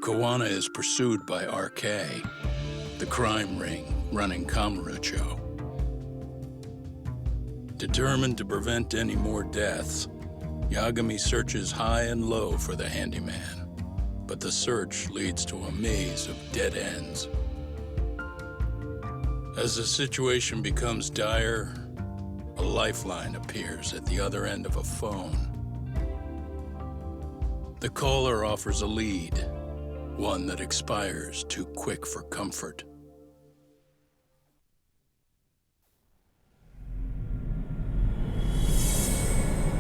Koana is pursued by RK, the crime ring running Kamurocho. Determined to prevent any more deaths, Yagami searches high and low for the handyman, but the search leads to a maze of dead ends. As the situation becomes dire, a lifeline appears at the other end of a phone. The caller offers a lead, one that expires too quick for comfort.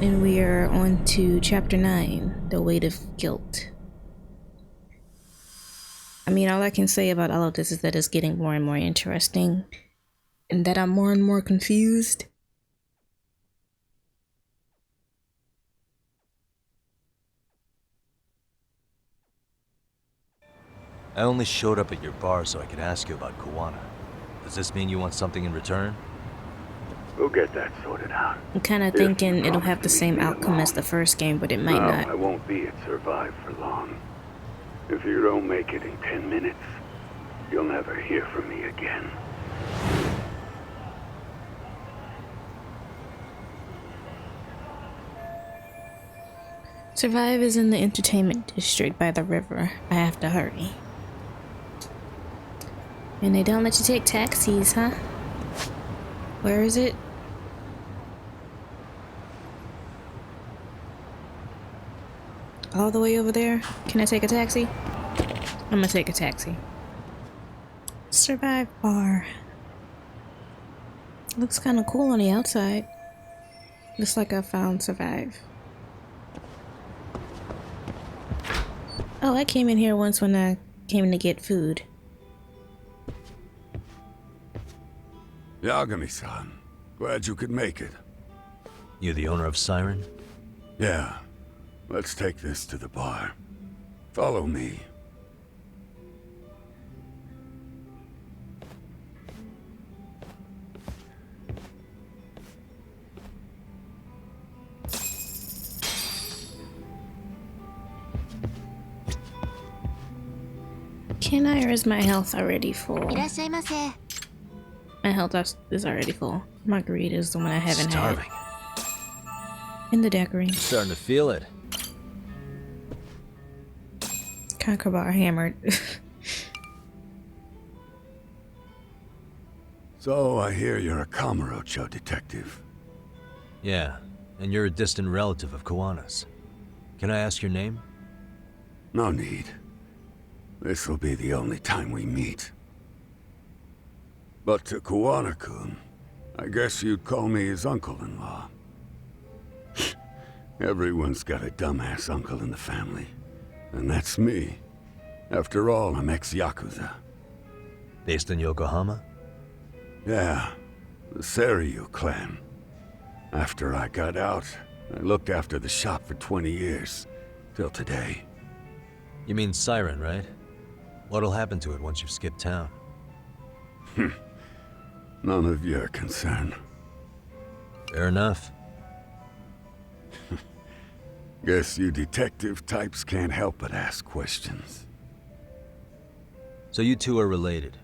And we are on to Chapter 9, The Weight of Guilt. I mean, all I can say about all of this is that it's getting more and more interesting, and that I'm more and more confused. I only showed up at your bar so I could ask you about Koana. Does this mean you want something in return? We'll get that sorted out. I'm kind of thinking it'll have the same outcome as the first game, but it might not. I won't be at Survive for long. If you don't make it in 10 minutes, you'll never hear from me again. Survive is in the entertainment district by the river. I have to hurry. And they don't let you take taxis, huh? Where is it? All the way over there? Can I take a taxi? I'm gonna take a taxi. Survive bar. Looks kind of cool on the outside. Looks like I found Survive. Oh, I came in here once when I came to get food. Yagami-san, glad you could make it. You the owner of Siren? Yeah, let's take this to the bar. Follow me. Can I, or is my health already full? いらっしゃいませ。 My health is already full. Margarita is the one I haven't Starving. had. In the daiquiri. Starting to feel it. Conquer bar hammered. So, I hear you're a Kamurocho detective. Yeah, and you're a distant relative of Koana's. Can I ask your name? No need. This'll be the only time we meet. But to Koana-kun, I guess you'd call me his uncle-in-law. Everyone's got a dumbass uncle in the family. And that's me. After all, I'm ex-Yakuza. Based in Yokohama? Yeah, the Seiryu clan. After I got out, I looked after the shop for 20 years. Till today. You mean Siren, right? What'll happen to it once you skip town? None of your concern. Fair enough. Guess you detective types can't help but ask questions. So you two are related.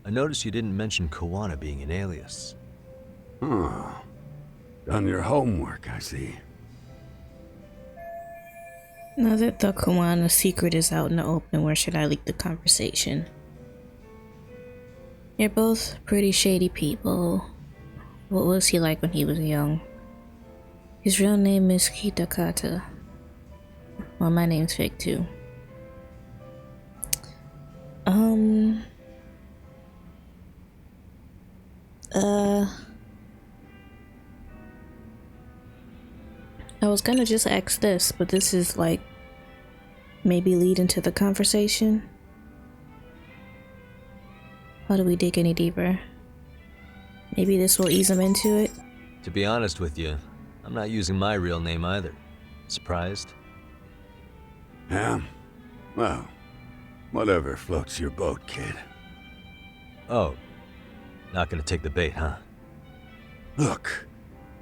I noticed you didn't mention Koana being an alias. Oh. Done your homework, I see. Now that the Koana secret is out in the open, where should I leak the conversation? You're both pretty shady people. What was he like when he was young? His real name is Kitakata. Well, my name's fake too. I was gonna just ask this, but this is like maybe lead into the conversation. How do we dig any deeper? Maybe this will ease him into it. To be honest with you, I'm not using my real name either. Surprised? Yeah? Well, whatever floats your boat, kid. Oh, not gonna take the bait, huh? Look,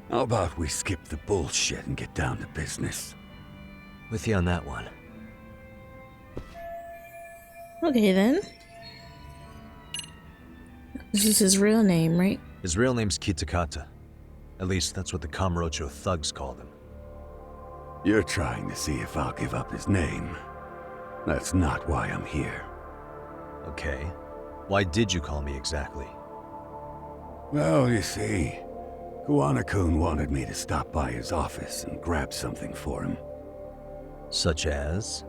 how about we skip the bullshit and get down to business? With you on that one. Okay then. This is his real name, right? His real name's Kitakata. At least that's what the Kamurocho thugs called him. You're trying to see if I'll give up his name. That's not why I'm here. Okay. Why did you call me exactly? Well, you see, Kuwana-kun wanted me to stop by his office and grab something for him. Such as?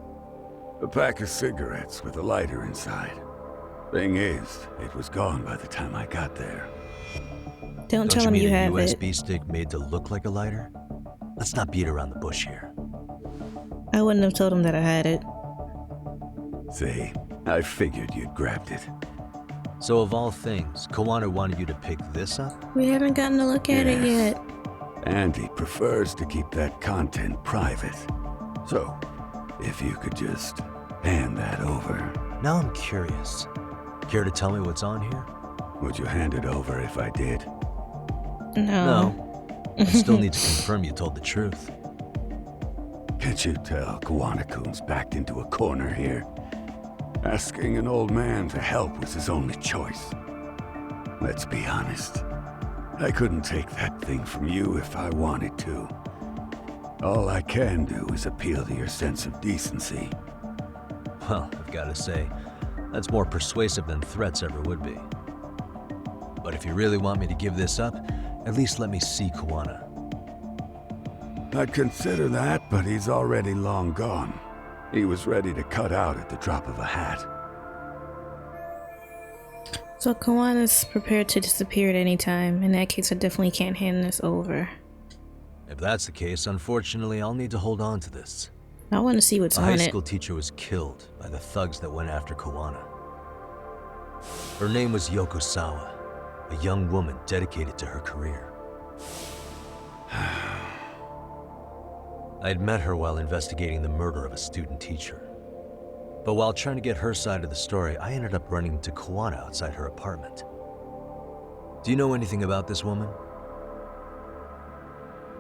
A pack of cigarettes with a lighter inside. Thing is, it was gone by the time I got there. Don't tell you him mean you a have USB it. stick made to look like a lighter? Let's not beat around the bush here. I wouldn't have told him that I had it. See, I figured you'd grabbed it. So of all things, Kawana wanted you to pick this up? We haven't gotten to look at it Yes. yet. And he prefers to keep that content private. So, if you could just hand that over. Now I'm curious. Care to tell me what's on here? Would you hand it over if I did? No. I still need to confirm you told the truth. Can't you tell Kuwana-kun's backed into a corner here? Asking an old man to help was his only choice. Let's be honest. I couldn't take that thing from you if I wanted to. All I can do is appeal to your sense of decency. Well, I've got to say, that's more persuasive than threats ever would be. But if you really want me to give this up, at least let me see Kawana. I'd consider that, but he's already long gone. He was ready to cut out at the drop of a hat. So Kawana's prepared to disappear at any time. In that case, I definitely can't hand this over. If that's the case, unfortunately, I'll need to hold on to this. I want to see what's A on high it. school teacher was killed by the thugs that went after Kawana. Her name was Yoko Sawa, a young woman dedicated to her career. I had met her while investigating the murder of a student teacher. But while trying to get her side of the story, I ended up running into Kawana outside her apartment. Do you know anything about this woman?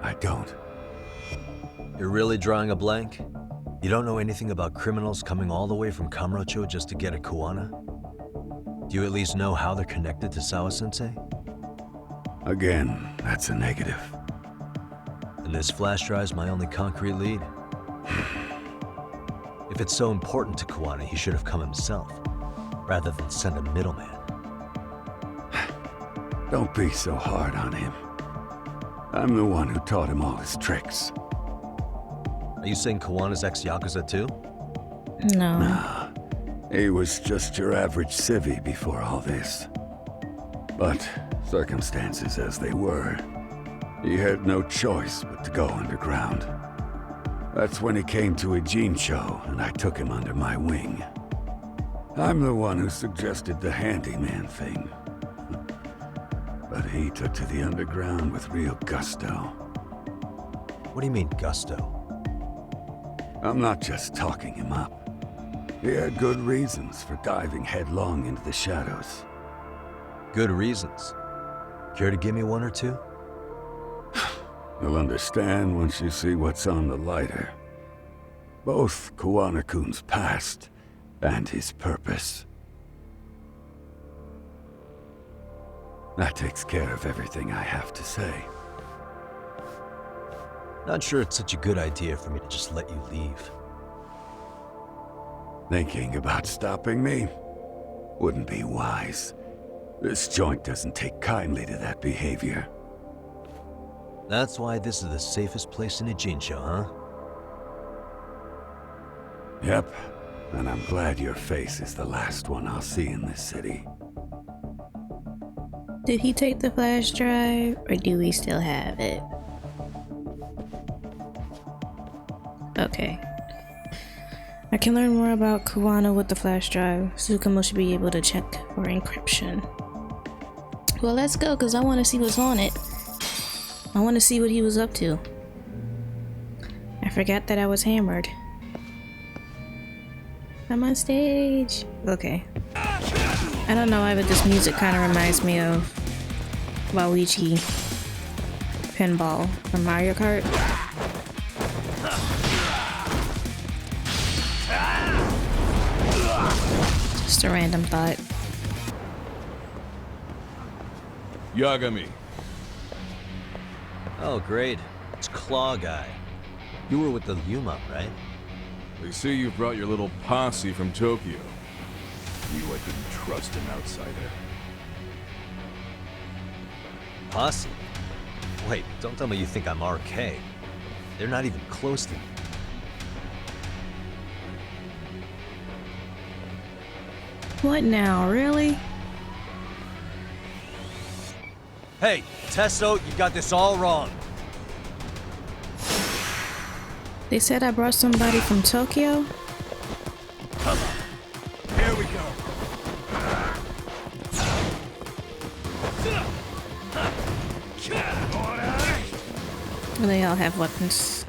I don't. You're really drawing a blank? You don't know anything about criminals coming all the way from Kamurocho just to get at Kawana? Do you at least know how they're connected to Sawa-sensei? Again, that's a negative. And this flash drive's my only concrete lead. If it's so important to Kawana, he should have come himself, rather than send a middleman. Don't be so hard on him. I'm the one who taught him all his tricks. Are you saying Kawana's ex-Yakuza too? No. Nah, he was just your average civvy before all this. But circumstances as they were, he had no choice but to go underground. That's when he came to Ijincho, and I took him under my wing. I'm the one who suggested the handyman thing. But he took to the underground with real gusto. What do you mean, gusto? I'm not just talking him up. He had good reasons for diving headlong into the shadows. Good reasons. Care to give me one or two? You'll understand once you see what's on the lighter. Both Kuwana-kun's past and his purpose. That takes care of everything I have to say. Not sure it's such a good idea for me to just let you leave. Thinking about stopping me? Wouldn't be wise. This joint doesn't take kindly to that behavior. That's why this is the safest place in Ijincho, huh? Yep, and I'm glad your face is the last one I'll see in this city. Did he take the flash drive, or do we still have it? Okay. I can learn more about Kuwana with the flash drive. Tsukumo should be able to check for encryption. Well, let's go, because I want to see what's on it. I want to see what he was up to. I forgot that I was hammered. I'm on stage. Okay. I don't know why, but this music kind of reminds me of Waluigi pinball from Mario Kart. Just a random thought. Yagami. Oh, great. It's Claw Guy. You were with the Yuma, right? They say you brought your little posse from Tokyo. Knew I couldn't trust an outsider. Posse? Wait, don't tell me you think I'm RK. They're not even close to me. What now, really? Hey, Testo, you got this all wrong. They said I brought somebody from Tokyo? Here we go. They all have weapons.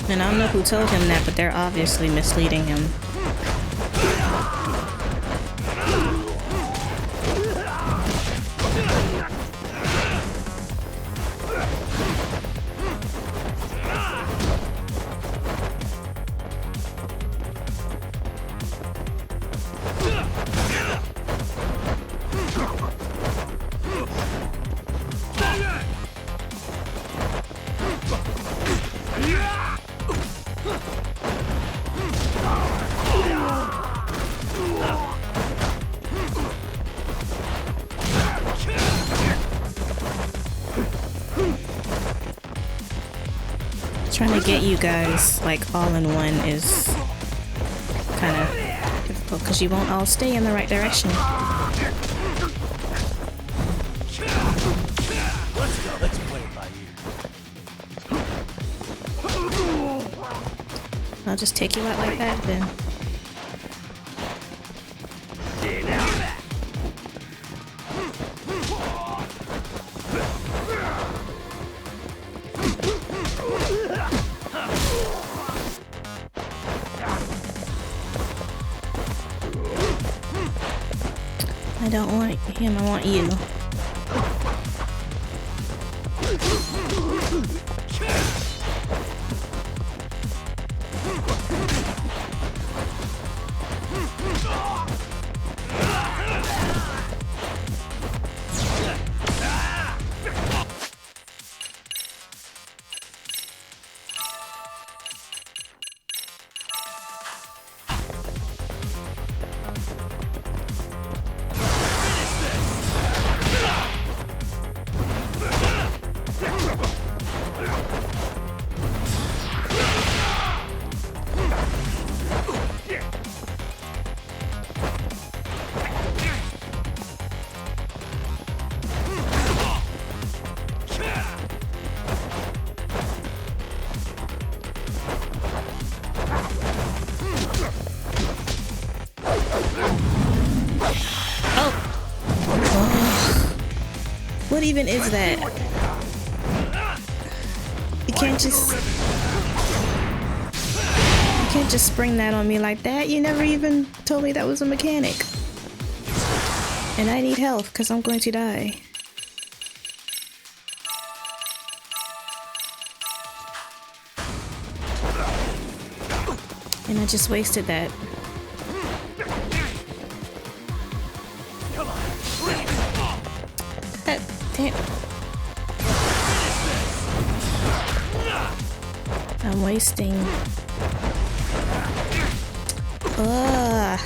And I don't know who told him that, but they're obviously misleading him. Trying to get you guys like all in one is kind of difficult because you won't all stay in the right direction. Let's go. Let's play it by ear. I'll just take you out like that then. I don't want him, I want you. What even is that? You can't just spring that on me like that. You never even told me that was a mechanic. And I need health because I'm going to die. And I just wasted that. Damn. I'm wasting. Ugh.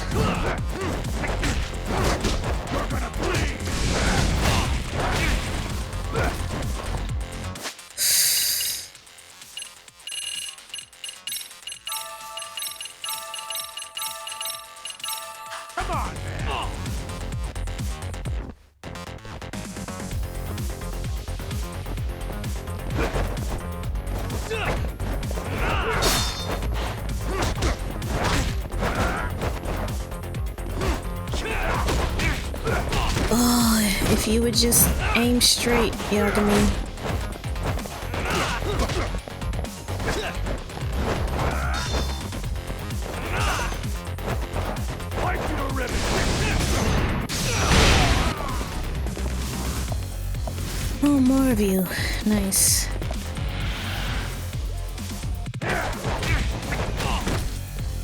Come on, man. Oh, if you would just aim straight, Yagami. Oh, more of you. Nice.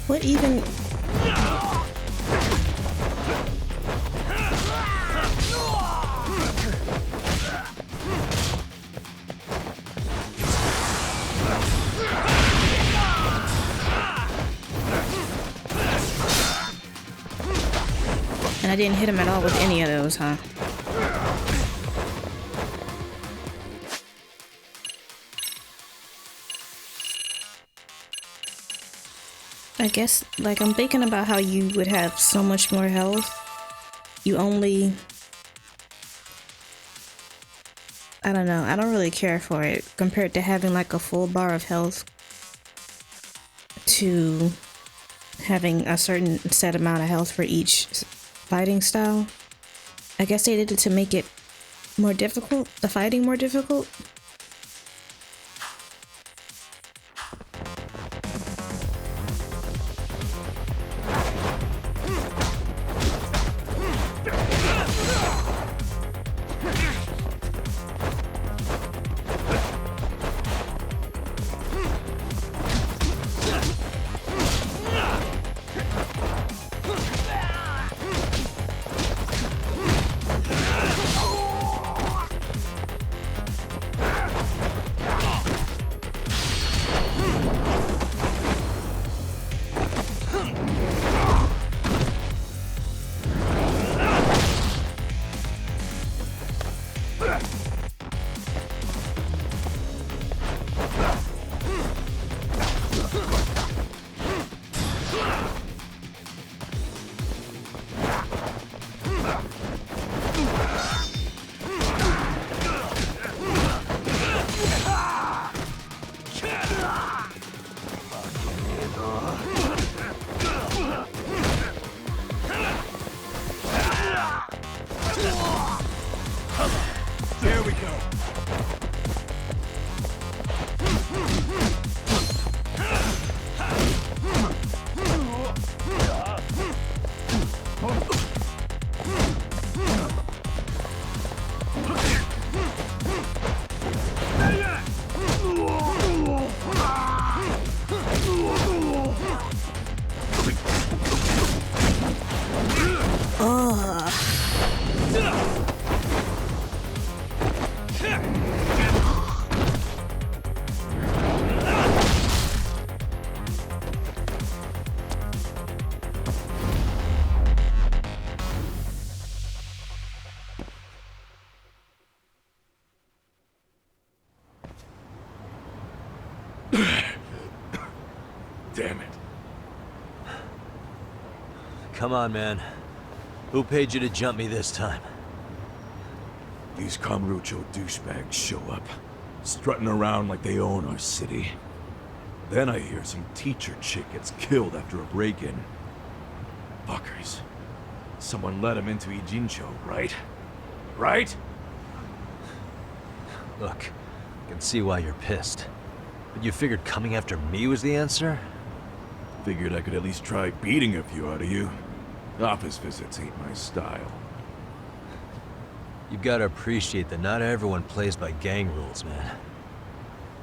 What even? And I didn't hit him at all with any of those, huh? I guess, like, I'm thinking about how you would have so much more health. You only... I don't know. I don't really care for it compared to having, like, a full bar of health to having a certain set amount of health for each fighting style. I guess they did it to make it more difficult, the fighting more difficult. There we go. Damn it. Come on, man. Who paid you to jump me this time? These Kamurocho douchebags show up, strutting around like they own our city. Then I hear some teacher chick gets killed after a break-in. Fuckers. Someone let him into Ijincho, right? Right? Look, I can see why you're pissed. But you figured coming after me was the answer? Figured I could at least try beating a few out of you. Office visits ain't my style. You gotta appreciate that not everyone plays by gang rules, man.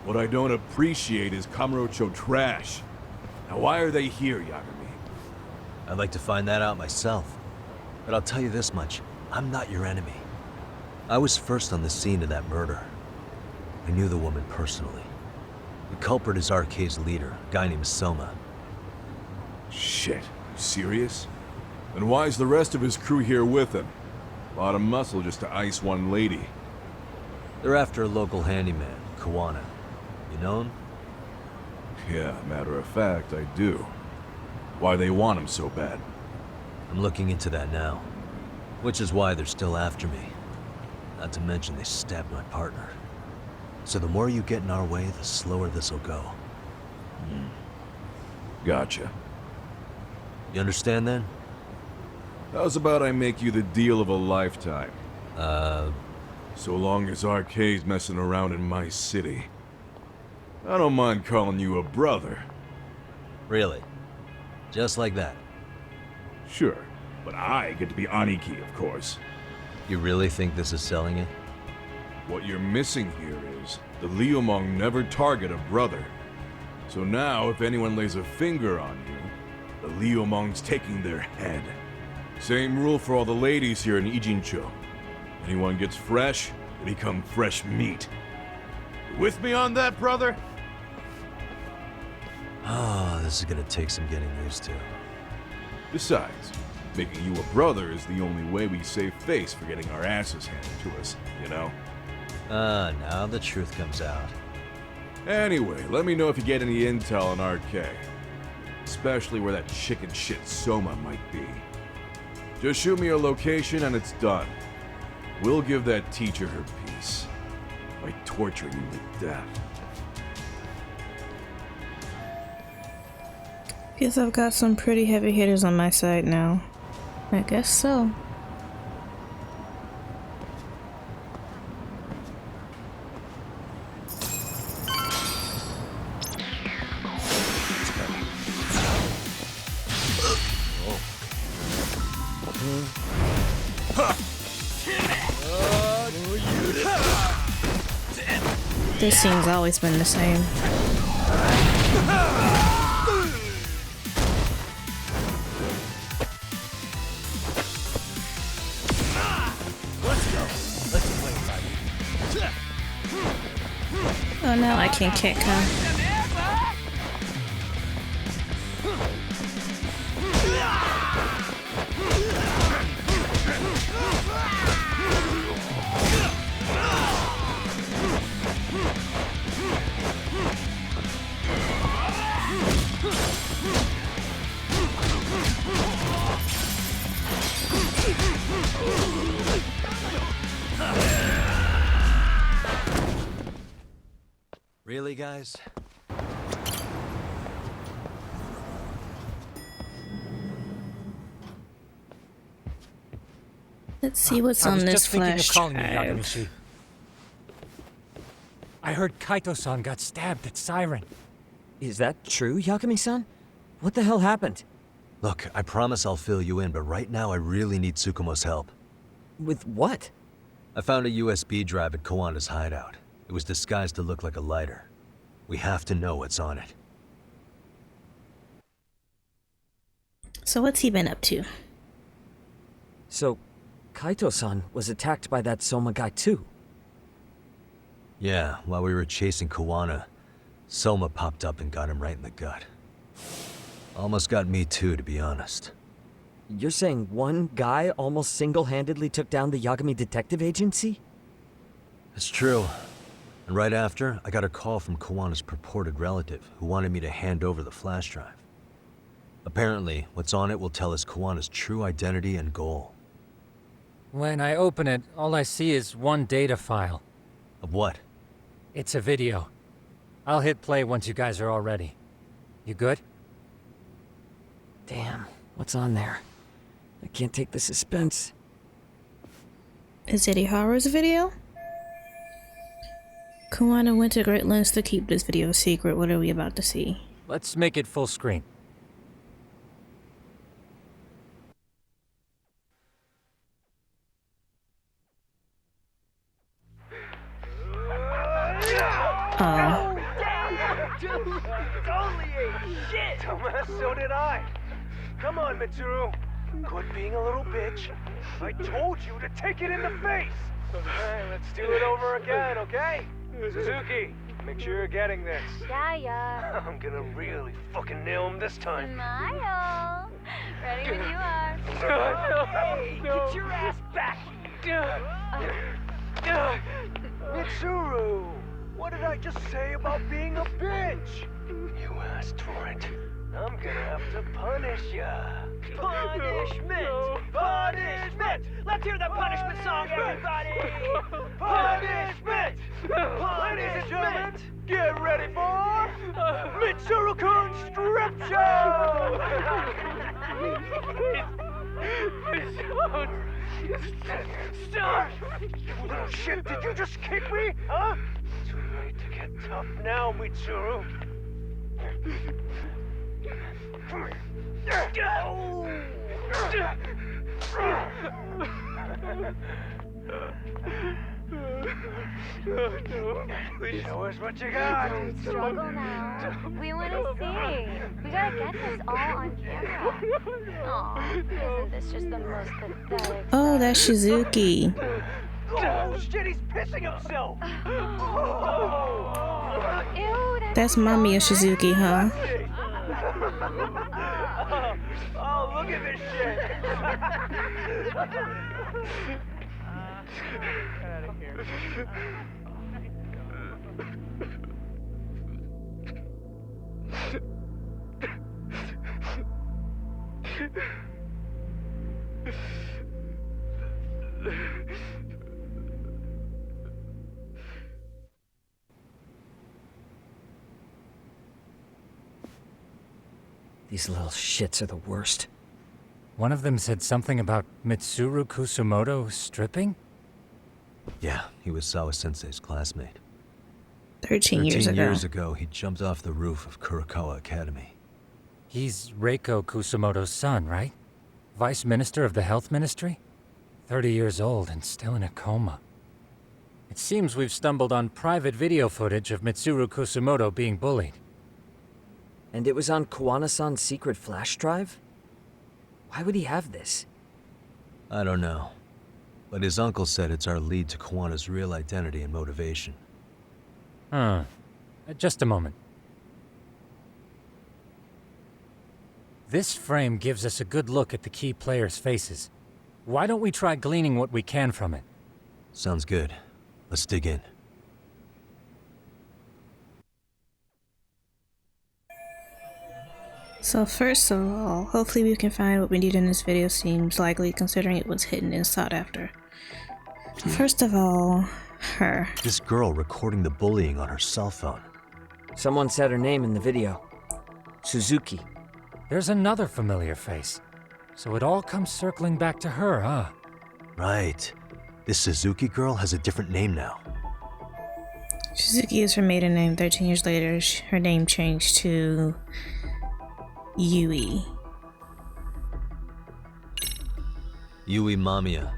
What I don't appreciate is Kamurocho trash. Now why are they here, Yagami? I'd like to find that out myself. But I'll tell you this much, I'm not your enemy. I was first on the scene of that murder. I knew the woman personally. The culprit is RK's leader, a guy named Soma. Shit, you serious? Then why's the rest of his crew here with him? A lot of muscle just to ice one lady. They're after a local handyman, Kuwana. You know him? Yeah, matter of fact, I do. Why they want him so bad? I'm looking into that now. Which is why they're still after me. Not to mention they stabbed my partner. So the more you get in our way, the slower this'll go. Gotcha. You understand then? How's about I make you the deal of a lifetime? So long as RK's messing around in my city. I don't mind calling you a brother. Really? Just like that? Sure, but I get to be Aniki, of course. You really think this is selling it? What you're missing here is the Liumong never target a brother. So now, if anyone lays a finger on you, the Liumong's taking their head. Same rule for all the ladies here in Ijincho. Anyone gets fresh, they become fresh meat. You with me on that, brother? Ah, this is gonna take some getting used to. Besides, making you a brother is the only way we save face for getting our asses handed to us, you know? Ah, now the truth comes out. Anyway, let me know if you get any intel on RK. Especially where that chicken shit Soma might be. Just shoot me your location and it's done. We'll give that teacher her peace. By torturing you to death. Guess I've got some pretty heavy hitters on my side now. I guess so. This scene's always been the same. Oh, now I can kick, huh? Really, guys? Let's see what's on this flash calling you, drive. Yagami-shi. I heard Kaito-san got stabbed at Siren. Is that true, Yagami-san? What the hell happened? Look, I promise I'll fill you in, but right now I really need Tsukumo's help. With what? I found a USB drive at Kawana's hideout. It was disguised to look like a lighter. We have to know what's on it. So what's he been up to? So, Kaito-san was attacked by that Soma guy too? Yeah, while we were chasing Kawana, Soma popped up and got him right in the gut. Almost got me too, to be honest. You're saying one guy almost single-handedly took down the Yagami Detective Agency? It's true. And right after, I got a call from Kawana's purported relative who wanted me to hand over the flash drive. Apparently, what's on it will tell us Kawana's true identity and goal. When I open it, all I see is one data file. Of what? It's a video. I'll hit play once you guys are all ready. You good? Damn, what's on there? I can't take the suspense. Is it a horror video? Kawana went to great lengths to keep this video a secret. What are we about to see? Let's make it full screen. Oh. Dude, it's only a shit! Dumbass, so did I. Come on, Mitsuru. Quit being a little bitch. I told you to take it in the face. Alright, let's do it over again, okay? Suzuki, make sure you're getting this. Yeah. I'm gonna really fucking nail him this time. Smile. Ready when you are. Hey, get your ass back! Mitsuru! What did I just say about being a bitch? You asked for it. I'm gonna have to punish ya. Punishment! Punishment! Let's hear the punishment song, everybody! Punishment! Ladies and gentlemen, get ready for Mitsuru-kun Strip Show! Stop! You little shit, did you just kick me? Huh? Too late to get tough now, Mitsuru. Come here. Show us what you got. Don't struggle now. We want to see. We gotta get this all on camera. Aw, isn't this just the most pathetic Oh, that's sight? Shizuki. Oh shit, he's pissing himself. Ew, That's Mami of Shizuki, huh? Oh, look at this shit. Get out of here. These little shits are the worst. One of them said something about Mitsuru Kusumoto stripping? Yeah, he was Sawa-sensei's classmate. 13 years 13 ago. years ago, he jumped off the roof of Kurokawa Academy. He's Reiko Kusumoto's son, right? Vice Minister of the Health Ministry? 30 years old and still in a coma. It seems we've stumbled on private video footage of Mitsuru Kusumoto being bullied. And it was on Kawana-san's secret flash drive? Why would he have this? I don't know. But his uncle said it's our lead to Kawana's real identity and motivation. Huh. Just a moment. This frame gives us a good look at the key players' faces. Why don't we try gleaning what we can from it? Sounds good. Let's dig in. So first of all, hopefully we can find what we need in this video. Seems likely considering it was hidden and sought after. First of all, her. This girl recording the bullying on her cell phone. Someone said her name in the video. Suzuki. There's another familiar face. So it all comes circling back to her, huh? Right. This Suzuki girl has a different name now. Shizuki is her maiden name. 13 years later, her name changed to Yui. Yui Mamiya,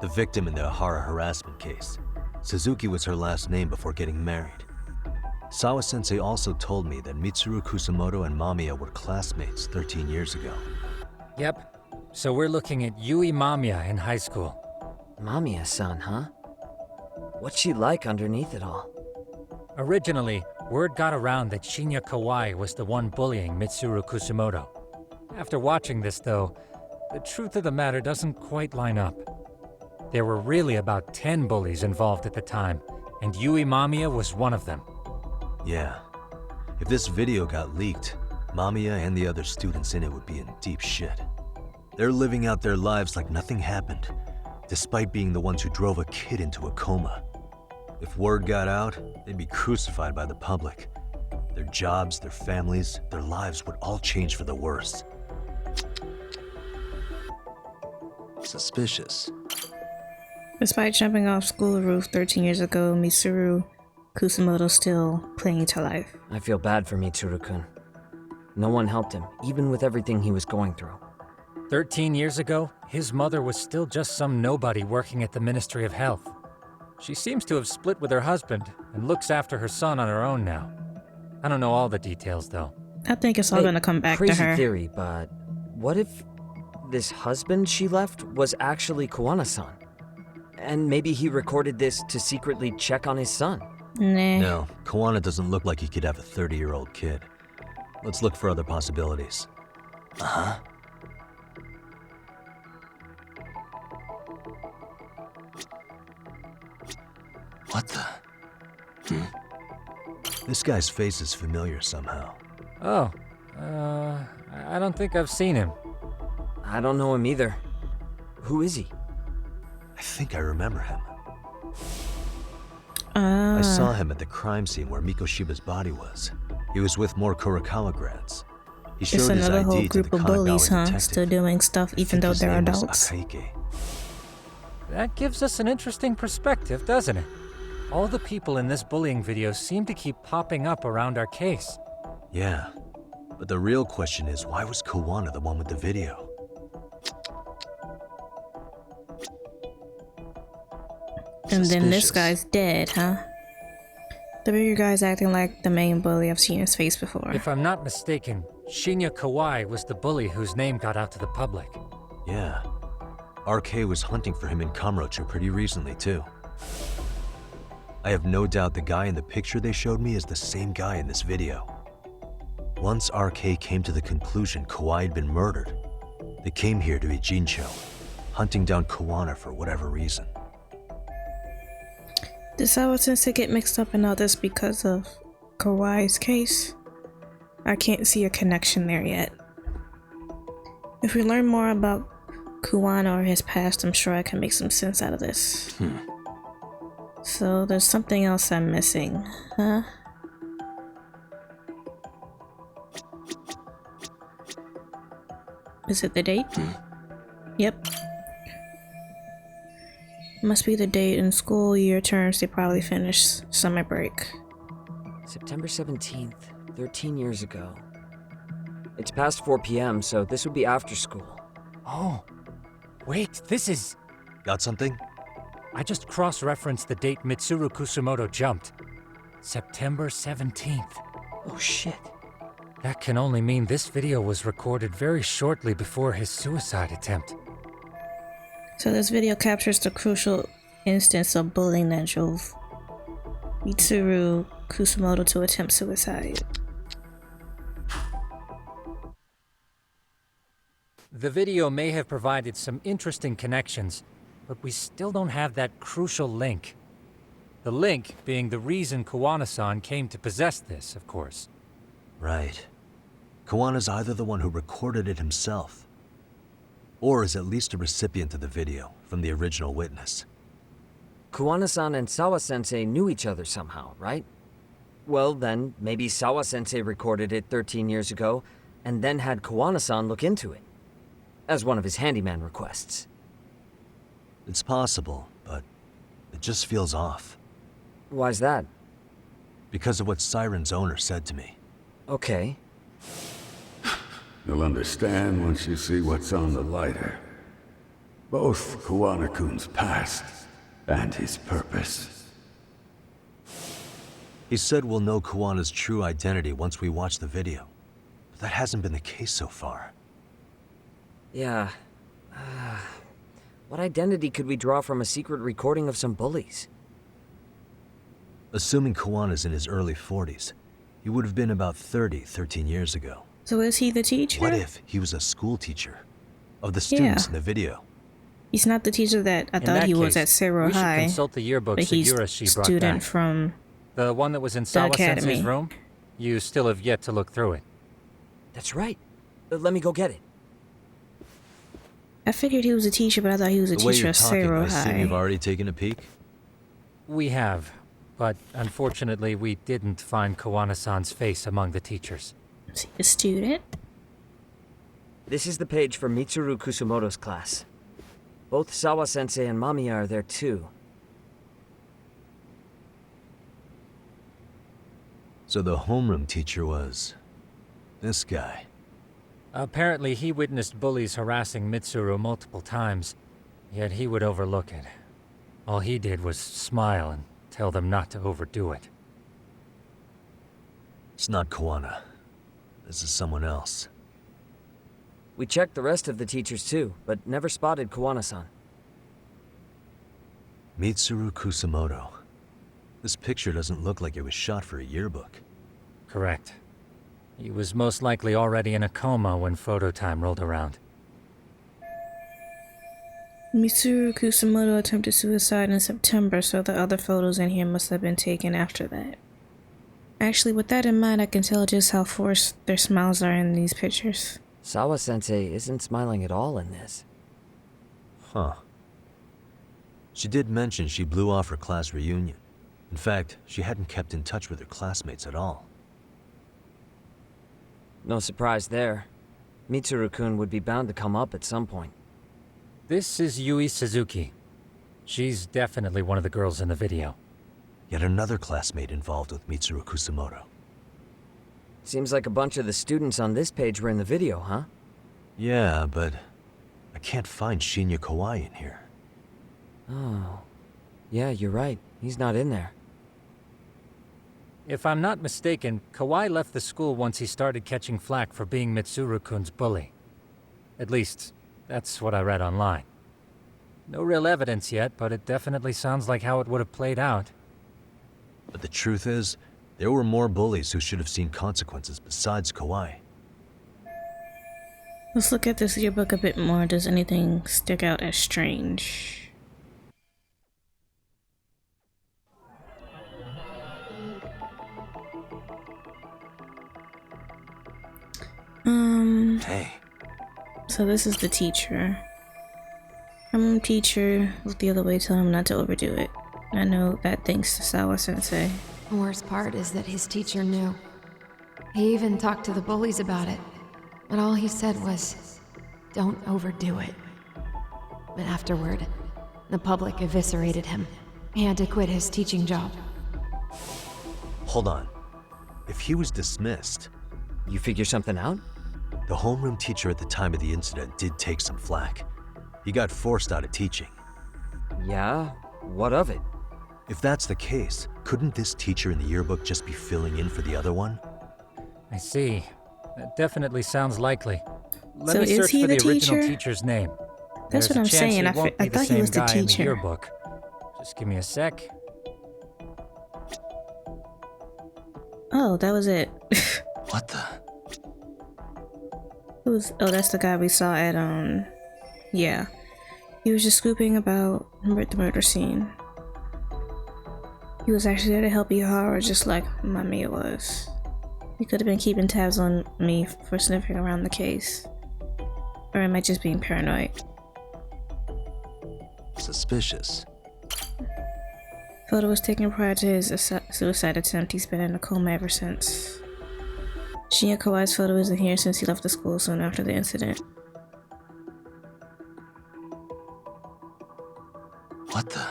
the victim in the Ahara harassment case. Suzuki was her last name before getting married. Sawa-sensei also told me that Mitsuru Kusumoto and Mamiya were classmates 13 years ago. Yep. So we're looking at Yui Mamiya in high school. Mamiya-san, huh? What's she like underneath it all? Originally, word got around that Shinya Kawai was the one bullying Mitsuru Kusumoto. After watching this, though, the truth of the matter doesn't quite line up. There were really about 10 bullies involved at the time, and Yui Mamiya was one of them. Yeah. If this video got leaked, Mamiya and the other students in it would be in deep shit. They're living out their lives like nothing happened, despite being the ones who drove a kid into a coma. If word got out, they'd be crucified by the public. Their jobs, their families, their lives would all change for the worse. Suspicious. Despite jumping off school roof 13 years ago, Mitsuru Kusumoto still clinging to life. I feel bad for Mitsuru-kun. No one helped him, even with everything he was going through. 13 years ago, his mother was still just some nobody working at the Ministry of Health. She seems to have split with her husband and looks after her son on her own now. I don't know all the details, though. I think it's all gonna come back to crazy her. theory, but what if this husband she left was actually Kawana-san? And maybe he recorded this to secretly check on his son. Nah. No, Kawana doesn't look like he could have a 30-year-old kid. Let's look for other possibilities. Uh-huh. What the? This guy's face is familiar somehow. Oh, I don't think I've seen him. I don't know him either. Who is he? I think I remember him. I saw him at the crime scene where Mikoshiba's body was. He was with more Kurokawa grads. He showed It's his another ID whole to group the of bullies, Kanagawa huh? detective. Still doing stuff I even think though his they're name was adults. Akaike. That gives us an interesting perspective, doesn't it? All the people in this bullying video seem to keep popping up around our case. Yeah, but the real question is, why was Kawana the one with the video? And then this Suspicious. guy's dead, huh? The bigger guy's acting like the main bully. I've seen his face before. If I'm not mistaken, Shinya Kawai was the bully whose name got out to the public. Yeah. RK was hunting for him in Kamurocho pretty recently, too. I have no doubt the guy in the picture they showed me is the same guy in this video. Once RK came to the conclusion Kawai had been murdered, they came here to Ijincho, hunting down Kawana for whatever reason. Did Sawa-sensei get mixed up in all this because of Kawai's case? I can't see a connection there yet. If we learn more about Kuwana or his past, I'm sure I can make some sense out of this. So there's something else I'm missing, huh? Is it the date? Yep. Must be the date in school year terms they probably finished summer break. September 17th, 13 years ago. It's past 4 p.m., so this would be after school. Oh, wait, this is... Got something? I just cross-referenced the date Mitsuru Kusumoto jumped. September 17th. Oh shit. That can only mean this video was recorded very shortly before his suicide attempt. So this video captures the crucial instance of bullying that drove Mitsuru Kusumoto to attempt suicide. The video may have provided some interesting connections, but we still don't have that crucial link. The link being the reason Kawana-san came to possess this, of course. Right. Kawana's either the one who recorded it himself, or is at least a recipient of the video from the original witness. Kuwana-san and Sawa-sensei knew each other somehow, right? Well then, maybe Sawa-sensei recorded it 13 years ago, and then had Kuwana-san look into it, as one of his handyman requests. It's possible, but it just feels off. Why's that? Because of what Siren's owner said to me. Okay. You'll understand once you see what's on the lighter. Both Kuwana-kun's past and his purpose. He said we'll know Kawana's true identity once we watch the video. But that hasn't been the case so far. Yeah. What identity could we draw from a secret recording of some bullies? Assuming Kawana's in his early 40s, he would have been about 30, 13 years ago. So is he the teacher? What if he was a school teacher of the students in the video? He's not the teacher that I In thought that he was case, at Seiro we should High, consult the yearbooks but that he's Yurashi brought student back. from The one that was in the Sawa-sensei's academy. room? You still have yet to look through it. That's right. Let me go get it. I figured he was a teacher, but I thought he was a The way teacher you're at talking, I Seiro assume you've High. already taken a peek? We have, but unfortunately we didn't find Kawana-san's face among the teachers. Is he a student? This is the page for Mitsuru Kusumoto's class. Both Sawa-sensei and Mamiya are there too. So the homeroom teacher was... this guy. Apparently he witnessed bullies harassing Mitsuru multiple times, yet he would overlook it. All he did was smile and tell them not to overdo it. It's not Kawana. This is someone else. We checked the rest of the teachers too, but never spotted Kawana-san. Mitsuru Kusumoto. This picture doesn't look like it was shot for a yearbook. Correct. He was most likely already in a coma when photo time rolled around. Mitsuru Kusumoto attempted suicide in September, so the other photos in here must have been taken after that. Actually, with that in mind, I can tell just how forced their smiles are in these pictures. Sawa-sensei isn't smiling at all in this. Huh. She did mention she blew off her class reunion. In fact, she hadn't kept in touch with her classmates at all. No surprise there. Mitsuru-kun would be bound to come up at some point. This is Yui Suzuki. She's definitely one of the girls in the video. Yet another classmate involved with Mitsuru Kusumoto. Seems like a bunch of the students on this page were in the video, huh? Yeah, but I can't find Shinya Kawai in here. Oh. Yeah, you're right. He's not in there. If I'm not mistaken, Kawai left the school once he started catching flack for being Mitsuru-kun's bully. At least, that's what I read online. No real evidence yet, but it definitely sounds like how it would have played out. But the truth is, there were more bullies who should have seen consequences besides Kawai. Let's look at this yearbook a bit more. Does anything stick out as strange? Hey. So this is the teacher. Teacher, look the other way, tell him not to overdo it. I know that thanks to Sawa-sensei. The worst part is that his teacher knew. He even talked to the bullies about it. But all he said was, don't overdo it. But afterward, the public eviscerated him. He had to quit his teaching job. Hold on. If he was dismissed... You figure something out? The homeroom teacher at the time of the incident did take some flack. He got forced out of teaching. Yeah? What of it? If that's the case, couldn't this teacher in the yearbook just be filling in for the other one? I see. That definitely sounds likely. Let So me is search he for the the original teacher? teacher's name. That's There's what a I'm chance saying. it won't I be the thought he same was the guy in teacher. yearbook. Just give me a sec. Oh, that was it. What the? Oh, that's the guy we saw at, yeah. He was just scooping about the murder scene. He was actually there to help Ihara just like Mamiya was. He could have been keeping tabs on me for sniffing around the case. Or am I just being paranoid? Suspicious. Photo was taken prior to his suicide attempt. He's been in a coma ever since. Shinya Kawai's photo isn't here since he left the school soon after the incident. What the?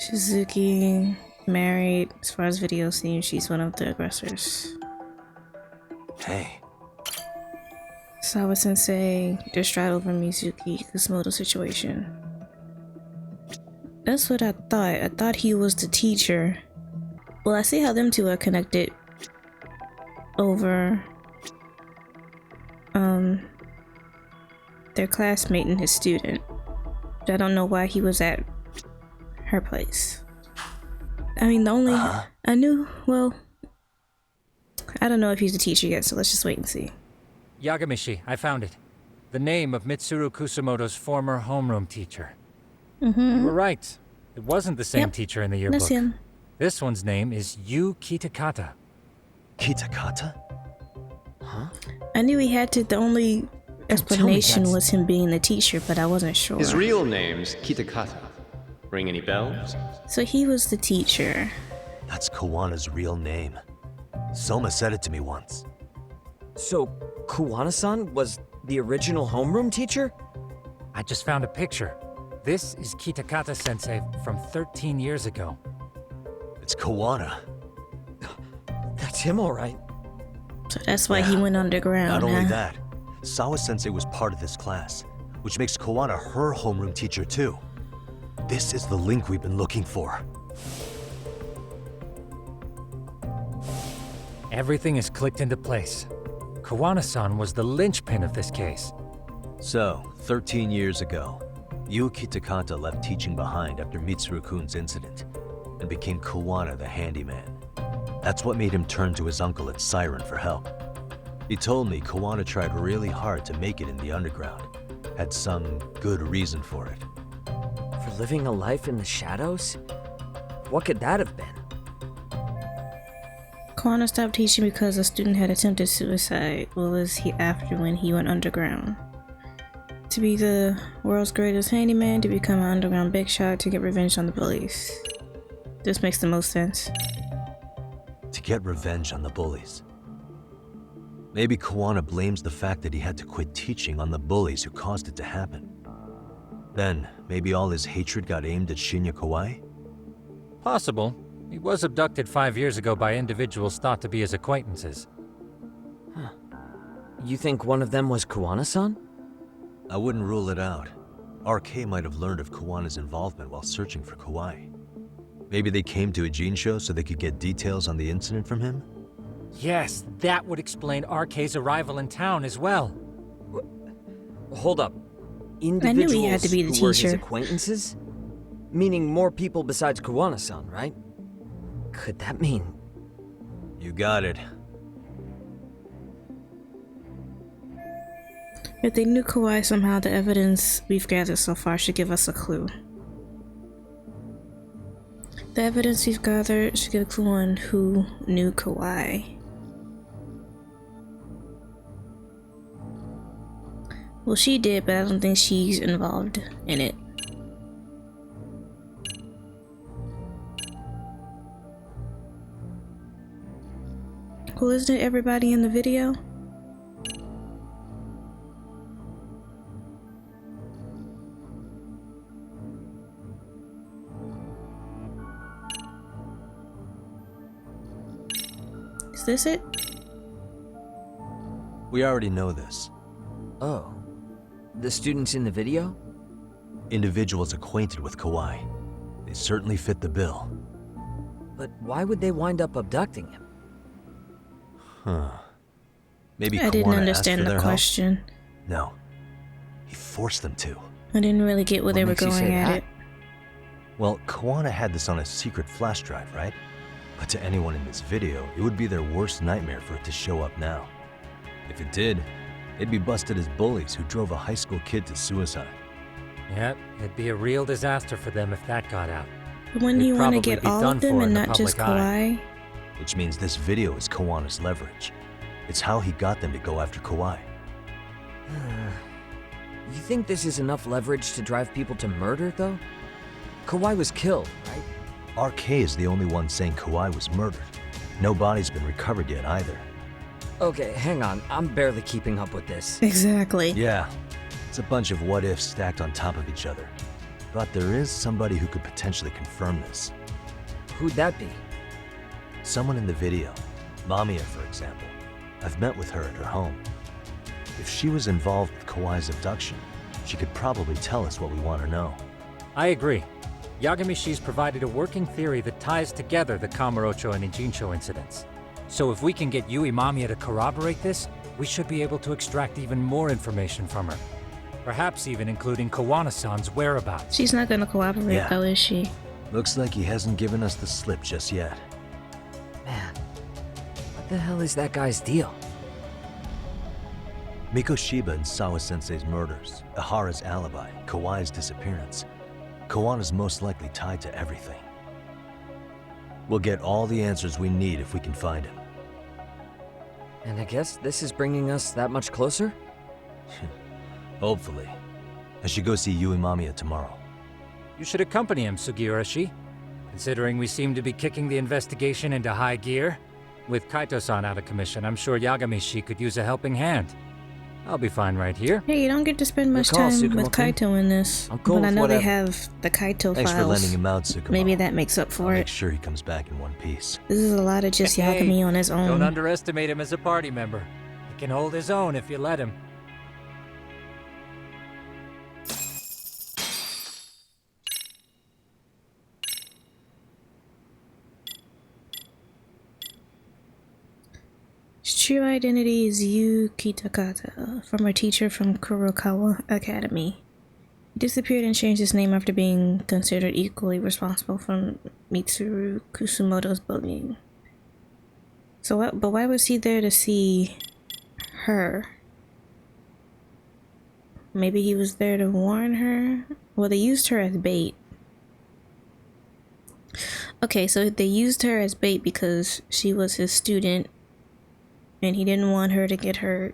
Shizuki, married. As far as video seems, she's one of the aggressors. Hey. Sawa-sensei distraught over Mizuki Kusumoto situation. That's what I thought. I thought he was the teacher. Well, I see how them two are connected over their classmate and his student. But I don't know why he was at her place. I mean, the only I knew, well, I don't know if he's the teacher yet, so let's just wait and see. Yagamishi, I found it. The name of Mitsuru Kusumoto's former homeroom teacher. You were right. It wasn't the same teacher in the yearbook. That's him. This one's name is Yu Kitakata. Kitakata? I knew he had to. The only explanation was him being the teacher, but I wasn't sure. His real name's Kitakata. Ring any bells? So he was the teacher. That's Kawana's real name. Soma said it to me once. So, Kuwana-san was the original homeroom teacher? I just found a picture. This is Kitakata-sensei from 13 years ago. It's Kawana. That's him, all right. So that's why he went underground. Not only huh? that, Sawa-sensei was part of this class, which makes Kawana her homeroom teacher too. This is the link we've been looking for. Everything is clicked into place. Kawana-san was the linchpin of this case. So, 13 years ago, Yu Kitakata left teaching behind after Mitsuru-kun's incident and became Kawana the handyman. That's what made him turn to his uncle at Siren for help. He told me Kawana tried really hard to make it in the underground. Had some good reason for it. For living a life in the shadows? What could that have been? Kawana stopped teaching because a student had attempted suicide. What was he after when he went underground? To be the world's greatest handyman, to become an underground big shot, to get revenge on the bullies. This makes the most sense. To get revenge on the bullies. Maybe Kawana blames the fact that he had to quit teaching on the bullies who caused it to happen. Then, maybe all his hatred got aimed at Shinya Kawai? Possible. He was abducted 5 years ago by individuals thought to be his acquaintances. You think one of them was Kuwana-san? I wouldn't rule it out. RK might have learned of Kuwana's involvement while searching for Kawai. Maybe they came to a Jinsho so they could get details on the incident from him? Yes, that would explain RK's arrival in town as well. Hold up. I knew he had to be the Individuals who were his teacher. acquaintances? Meaning more people besides Kuwana-san, right? Could that mean... You got it. If they knew Kawhi somehow, the evidence we've gathered so far should give us a clue. The evidence we've gathered should give a clue on who knew Kawhi. Well, she did, but I don't think she's involved in it. Well, isn't it everybody in the video? Is this it? We already know this. Oh. The students in the video? Individuals acquainted with Kawhi. They certainly fit the bill. But why would they wind up abducting him? Huh. Maybe I didn't Kuwana asked understand for the their question. help? No. He forced them to. I didn't really get where What they were makes you say going at that? it. Well, Kuwana had this on a secret flash drive, right? But to anyone in this video, it would be their worst nightmare for it to show up now. If it did, they'd be busted as bullies who drove a high school kid to suicide. Yep, it'd be a real disaster for them if that got out. But wouldn't They'd you want to probably get be all done of them for in and the not just public eye. Kawhi? Which means this video is Kawana's leverage. It's how he got them to go after Kawhi. You think this is enough leverage to drive people to murder, though? Kawhi was killed, right? RK is the only one saying Kawhi was murdered. No body's been recovered yet either. Okay, hang on. I'm barely keeping up with this. Exactly. Yeah, it's a bunch of what-ifs stacked on top of each other. But there is somebody who could potentially confirm this. Who'd that be? Someone in the video. Mamiya, for example. I've met with her at her home. If she was involved with Kawhi's abduction, she could probably tell us what we want to know. I agree. Yagamishi's provided a working theory that ties together the Kamurocho and Ijincho incidents. So if we can get Yui Mamiya to corroborate this, we should be able to extract even more information from her. Perhaps even including Kawana-san's whereabouts. She's not gonna cooperate Yeah. though, is she? Looks like he hasn't given us the slip just yet. Man, what the hell is that guy's deal? Mikoshiba and Sawa-sensei's murders, Ihara's alibi, Kawhi's disappearance. Kawana's most likely tied to everything. We'll get all the answers we need if we can find him. And I guess this is bringing us that much closer? Hopefully. I should go see Yui Mamiya tomorrow. You should accompany him, Sugiurashi. Considering we seem to be kicking the investigation into high gear. With Kaito-san out of commission, I'm sure Yagamishi could use a helping hand. I'll be fine right here. Hey, you don't get to spend much call, time with Tsukumo-kun. Kaito in this. I'm cool But I with know they whatever. have the Kaito Thanks files. for lending him out, Tsukumo. Maybe that makes up I'll for make it. sure he comes back in one piece. This is a lot of just Hey, Yagami on his own. Don't underestimate him as a party member. He can hold his own if you let him. His true identity is Yu Kitakata, former teacher from Kurokawa Academy. He disappeared and changed his name after being considered equally responsible for Mitsuru Kusumoto's bullying. So, but why was he there to see her? Maybe he was there to warn her? Well, they used her as bait. Okay, so they used her as bait because she was his student and he didn't want her to get hurt.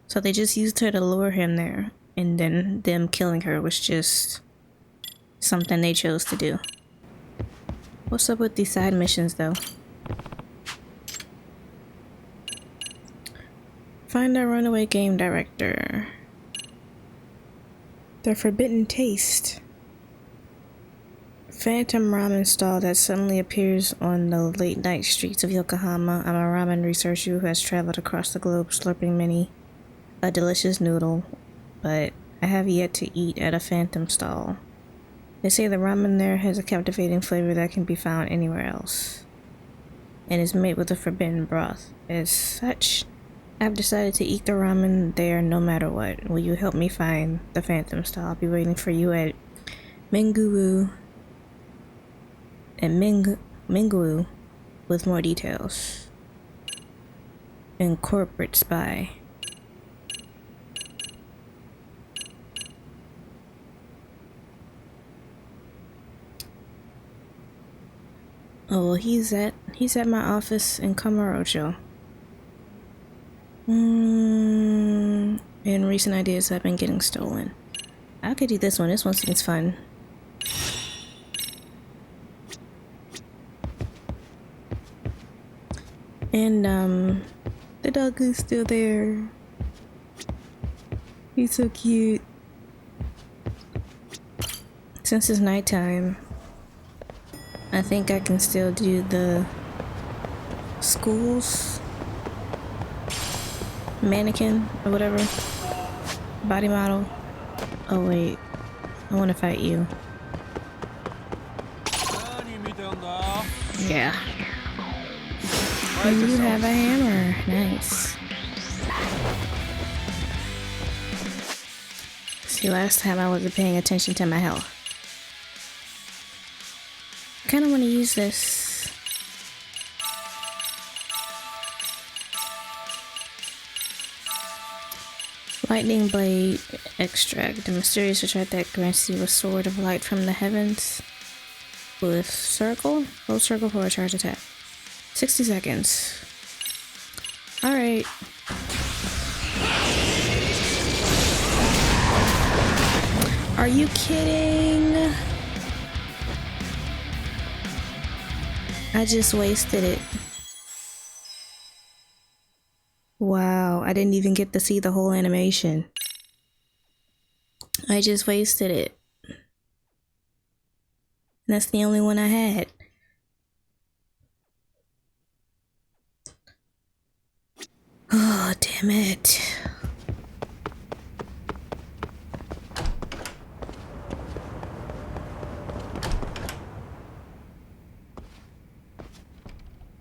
So they just used her to lure him there, and then them killing her was just something they chose to do. What's up with these side missions though? Find our runaway game director. The Forbidden Taste. Phantom ramen stall that suddenly appears on the late night streets of Yokohama. I'm a ramen researcher who has traveled across the globe slurping a delicious noodle, but I have yet to eat at a phantom stall. They say the ramen there has a captivating flavor that can be found anywhere else, and is made with a forbidden broth. As such, I've decided to eat the ramen there no matter what. Will you help me find the phantom stall? I'll be waiting for you at Minguru and Minguru with more details. And corporate spy. Oh well, he's at my office in Kamurocho. And recent ideas have been getting stolen. I could do this one. This one seems fun. And the dog is still there. He's so cute. Since it's nighttime, I think I can still do the schools mannequin or whatever body model. Oh wait, I want to fight you. Yeah. And you have a hammer. Nice. See, last time I wasn't paying attention to my health. I kind of want to use this. Lightning blade extract. The mysterious extract that grants you a sword of light from the heavens. With circle? Hold circle for a charge attack. 60 seconds. Alright. Are you kidding? I just wasted it. Wow, I didn't even get to see the whole animation. I just wasted it. And that's the only one I had. Oh, damn it.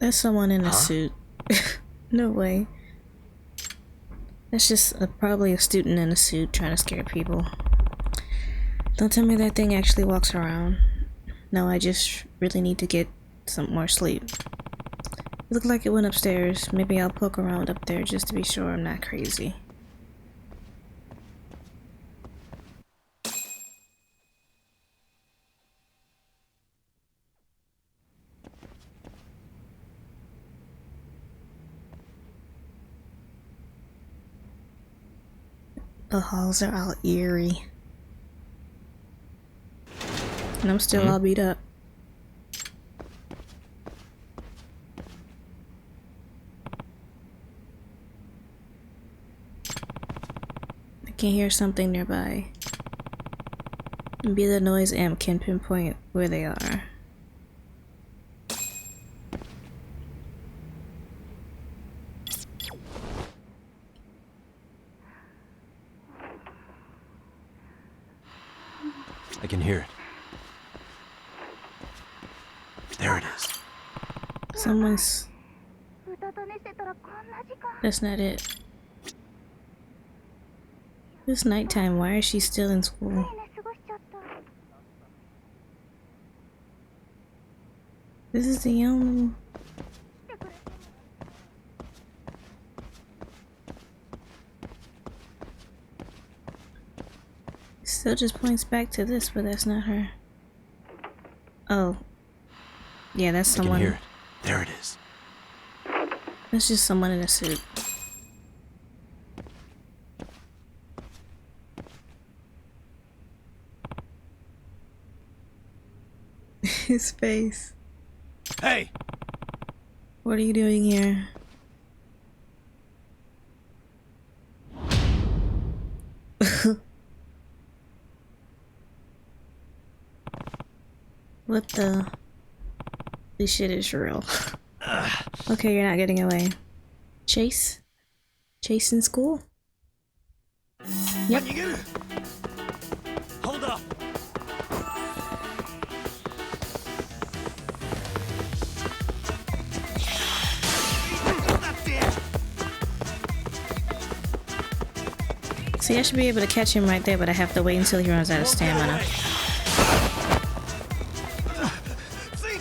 That's someone in a suit. No way. That's just probably a student in a suit trying to scare people. Don't tell me that thing actually walks around. No, I just really need to get some more sleep. It looked like it went upstairs. Maybe I'll poke around up there just to be sure I'm not crazy. The halls are all eerie. And I'm still all beat up. I can hear something nearby. Be the noise amp can pinpoint where they are. I can hear it. There it is. Someone's... That's not it. It's nighttime. Why is she still in school? This is the only... Still just points back to this, but that's not her. Oh. Yeah, that's someone. I can hear it. There it is. That's just someone in a suit. His face. Hey! What are you doing here? What the? This shit is real. Okay, you're not getting away. Chase? Chase in school? Yep. See, I should be able to catch him right there, but I have to wait until he runs out of stamina.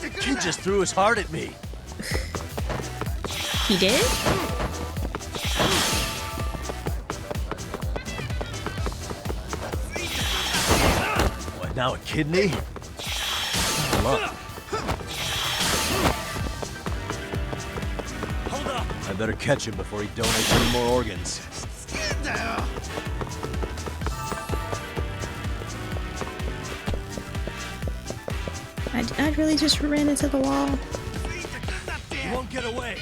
The kid just threw his heart at me. He did? What, now a kidney? Look. Hold up! I better catch him before he donates any more organs. I really just ran into the wall. You won't get away.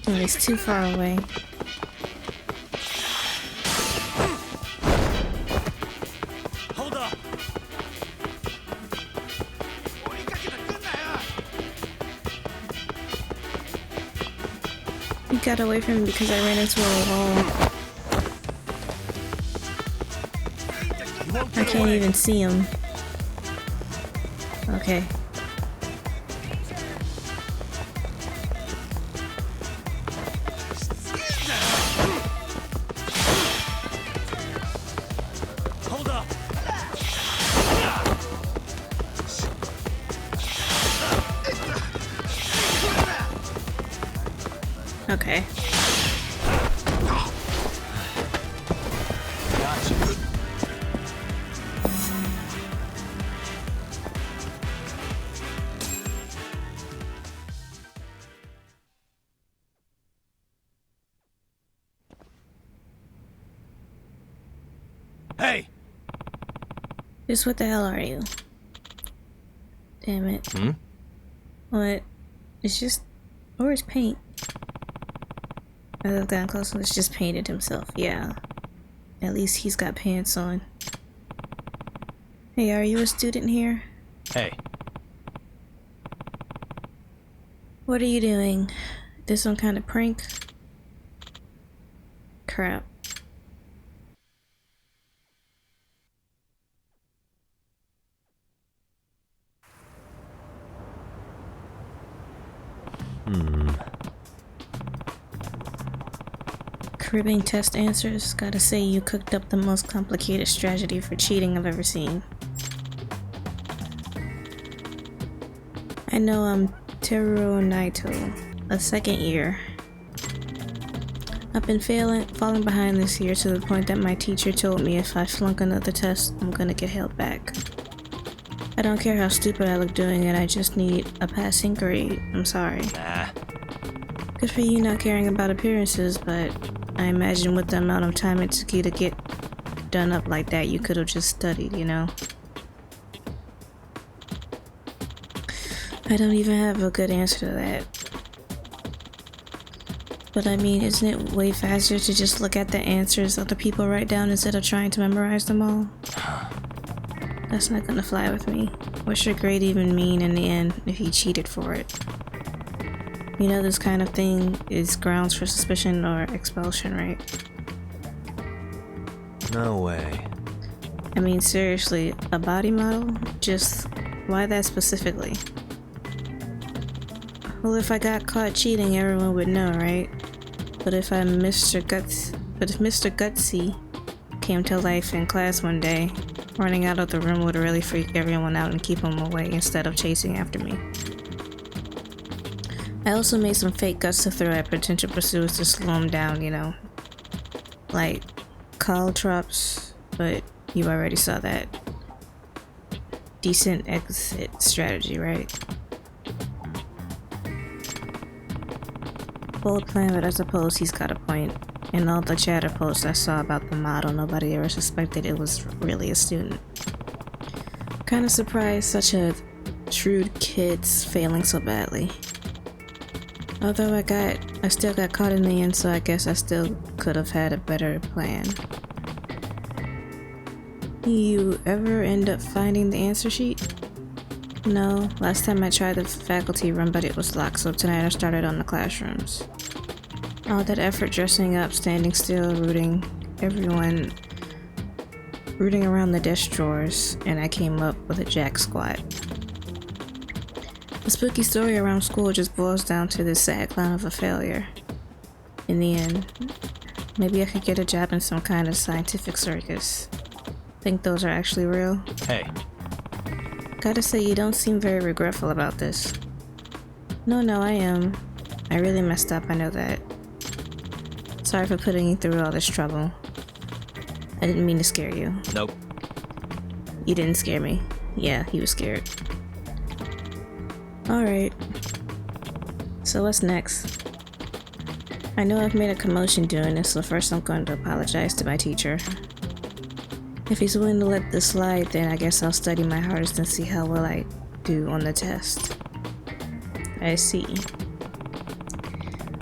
Oh, he's too far away. Hold up! He got away from me because I ran into a wall. I can't even see him. Okay. Hold up! Okay. Gotcha. Hey! Just what the hell are you? Damn it. Hmm? What? It's just... Where's paint? As I've gotten closer, it's just painted himself. Yeah. At least he's got pants on. Hey, are you a student here? Hey. What are you doing? This some kind of prank? Crap. Cribbing test answers. Gotta say, you cooked up the most complicated strategy for cheating I've ever seen. I know I'm Teruo Naito, a second year. I've been falling behind this year to the point that my teacher told me if I flunk another test, I'm gonna get held back. I don't care how stupid I look doing it, I just need a passing grade. I'm sorry. Nah. Good for you not caring about appearances, but I imagine with the amount of time it took you to get done up like that, you could have just studied, you know? I don't even have a good answer to that. But I mean, isn't it way faster to just look at the answers other people write down instead of trying to memorize them all? That's not gonna fly with me. What's your grade even mean in the end if you cheated for it? You know, this kind of thing is grounds for suspicion or expulsion, right? No way. I mean, seriously, a body model? Just why that specifically? Well, if I got caught cheating, everyone would know, right? But if Mr. Gutsy came to life in class one day, running out of the room would really freak everyone out and keep them away instead of chasing after me. I also made some fake guts to throw at potential pursuers to slow them down, you know. Like call traps, but you already saw that. Decent exit strategy, right? Bold plan, but I suppose he's got a point. In all the chatter posts I saw about the model, nobody ever suspected it was really a student. Kinda surprised such a shrewd kid's failing so badly. Although I still got caught in the end, so I guess I still could have had a better plan. You ever end up finding the answer sheet? No, last time I tried the faculty room, but it was locked, so tonight I started on the classrooms. All that effort dressing up, standing still, rooting around the desk drawers, and I came up with a jack squat. The spooky story around school just boils down to this sad clown of a failure. In the end, maybe I could get a job in some kind of scientific circus. Think those are actually real? Hey. Gotta say, you don't seem very regretful about this. No, I am. I really messed up, I know that. Sorry for putting you through all this trouble. I didn't mean to scare you. Nope. You didn't scare me. Yeah, he was scared. Alright. So what's next? I know I've made a commotion doing this, so first I'm going to apologize to my teacher. If he's willing to let this slide, then I guess I'll study my hardest and see how well I do on the test. I see.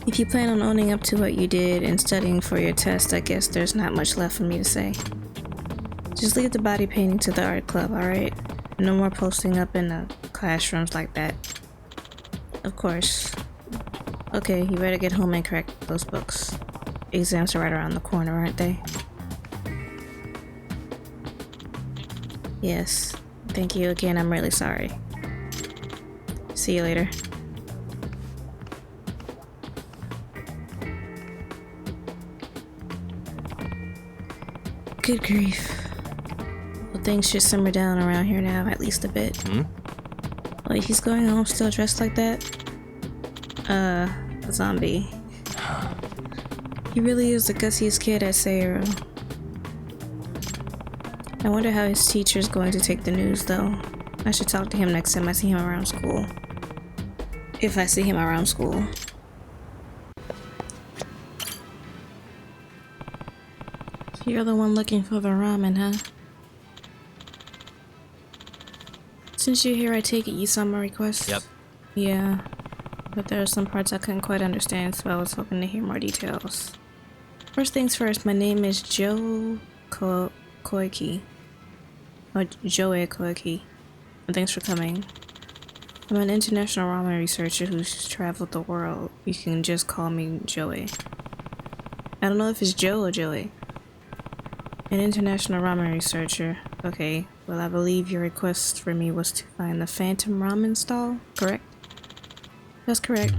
If you plan on owning up to what you did and studying for your test, I guess there's not much left for me to say. Just leave the body painting to the art club, alright? No more posting up in the classrooms like that. Of course. Okay, you better get home and correct those books. Exams are right around the corner, aren't they? Yes. Thank you again, I'm really sorry. See you later. Good grief. Well, things should simmer down around here now, at least a bit. Wait, he's going home still dressed like that? A zombie. He really is the gutsiest kid at Sayro. I wonder how his teacher's going to take the news, though. I should talk to him next time I see him around school. If I see him around school. You're the one looking for the ramen, huh? Since you're here, I take it you saw my request? Yep. Yeah, but there are some parts I couldn't quite understand, so I was hoping to hear more details. First things first, my name is Joe Koike. Or Joe Koike. And thanks for coming. I'm an international ramen researcher who's traveled the world. You can just call me Joey. I don't know if it's Joe or Joey. An international ramen researcher. Okay, well I believe your request for me was to find the Phantom Ramen stall, correct? That's correct.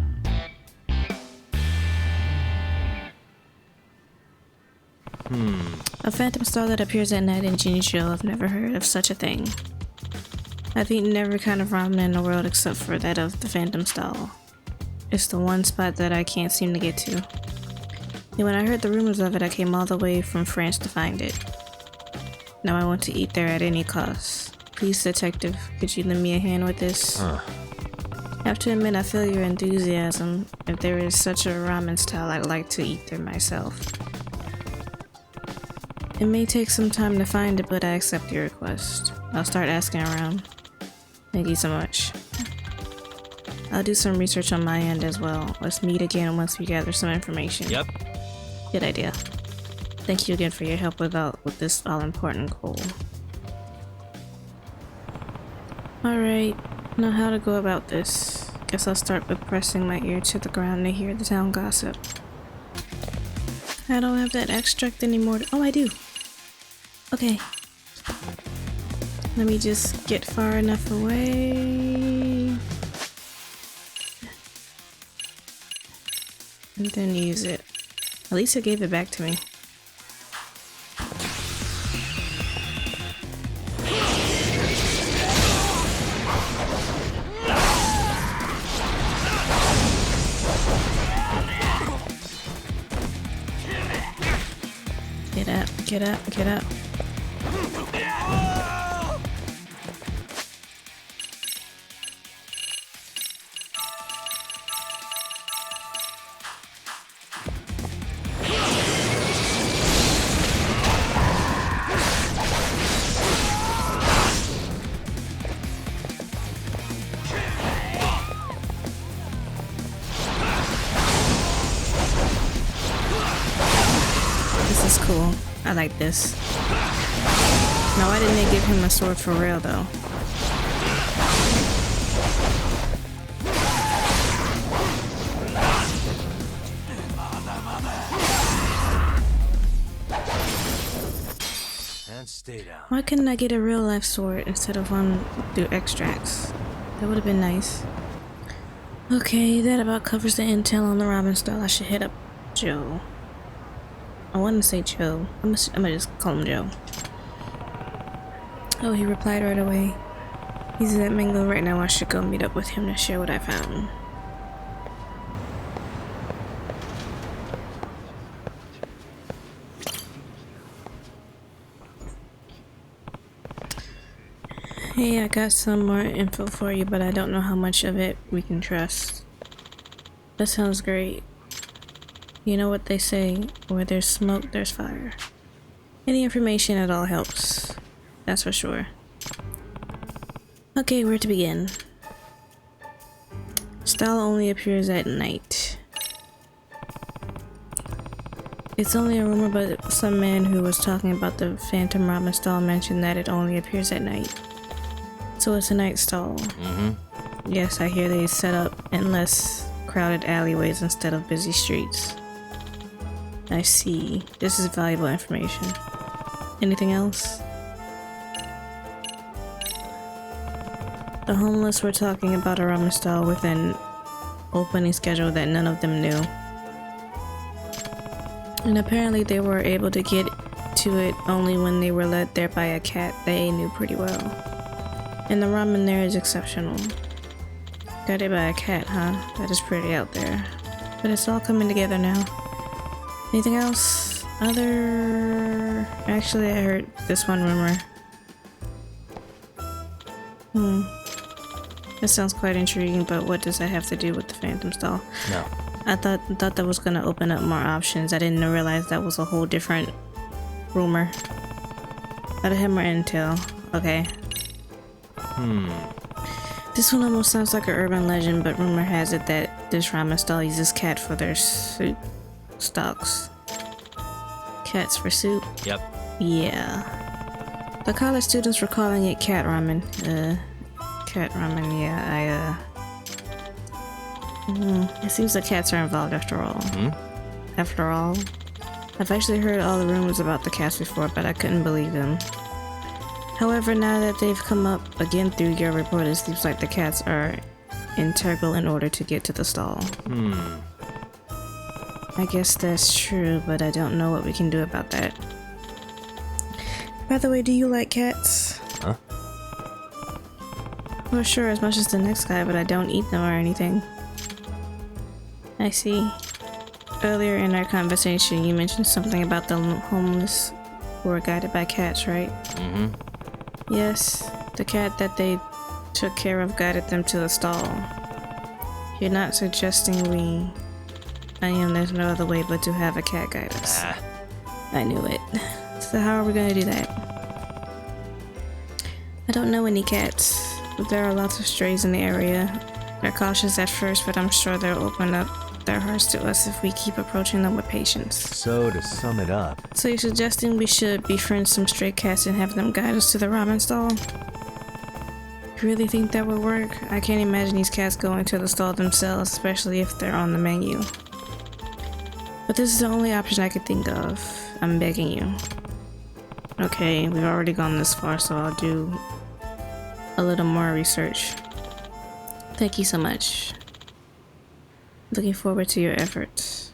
A phantom stall that appears at night in Jincho. I've never heard of such a thing. I've eaten every kind of ramen in the world except for that of the Phantom stall. It's the one spot that I can't seem to get to. And when I heard the rumors of it, I came all the way from France to find it. Now I want to eat there at any cost. Please, detective, could you lend me a hand with this? I have to admit, I feel your enthusiasm. If there is such a ramen style, I'd like to eat there myself. It may take some time to find it, but I accept your request. I'll start asking around. Thank you so much. I'll do some research on my end as well. Let's meet again once we gather some information. Yep. Good idea. Thank you again for your help with this all-important goal. Alright, now how to go about this. Guess I'll start with pressing my ear to the ground to hear the town gossip. I don't have that extract anymore. Oh, I do. Okay. Let me just get far enough away. And then use it. At least it gave it back to me. Get up, get up, get up. This is cool. I like this. Now, why didn't they give him a sword for real, though? And stay down. Why couldn't I get a real life sword instead of one through extracts? That would have been nice. Okay, that about covers the intel on the ramen stall. I should hit up Joe. I want to say Joe. I'm gonna just call him Joe. Oh, he replied right away. He's at Mingo right now. I should go meet up with him to share what I found. Hey, I got some more info for you, but I don't know how much of it we can trust. That sounds great. You know what they say, where there's smoke, there's fire. Any information at all helps. That's for sure. Okay, where to begin? Style only appears at night. It's only a rumor, but some man who was talking about the Phantom Ramen stall mentioned that it only appears at night. So it's a night stall. Yes, I hear they set up in less crowded alleyways instead of busy streets. I see. This is valuable information. Anything else? The homeless were talking about a ramen stall with an opening schedule that none of them knew. And apparently they were able to get to it only when they were led there by a cat they knew pretty well. And the ramen there is exceptional. Got it by a cat, huh? That is pretty out there. But it's all coming together now. Anything else? Actually, I heard this one rumor. That sounds quite intriguing, but what does that have to do with the Phantom stall? No. I thought that was gonna open up more options. I didn't realize that was a whole different rumor. Gotta have more intel. Okay. This one almost sounds like an urban legend, but rumor has it that this ramen stall uses cat for their soup stocks. Cats for soup? Yep. Yeah. The college students were calling it cat ramen. Cat ramen, yeah, it seems the cats are involved after all. After all. I've actually heard all the rumors about the cats before, but I couldn't believe them. However, now that they've come up again through your report, it seems like the cats are integral in order to get to the stall. I guess that's true, but I don't know what we can do about that. By the way, do you like cats? Huh? Well, sure, as much as the next guy, but I don't eat them or anything. I see. Earlier in our conversation, you mentioned something about the homeless who were guided by cats, right? Yes, the cat that they took care of guided them to the stall. You're not suggesting we... there's no other way but to have a cat guide us. I knew it. So how are we gonna do that? I don't know any cats, but there are lots of strays in the area. They're cautious at first, but I'm sure they'll open up their hearts to us if we keep approaching them with patience. So, to sum it up... So you're suggesting we should befriend some stray cats and have them guide us to the ramen stall? You really think that would work? I can't imagine these cats going to the stall themselves, especially if they're on the menu. But this is the only option I could think of. I'm begging you. Okay, we've already gone this far, so I'll do a little more research. Thank you so much. Looking forward to your efforts.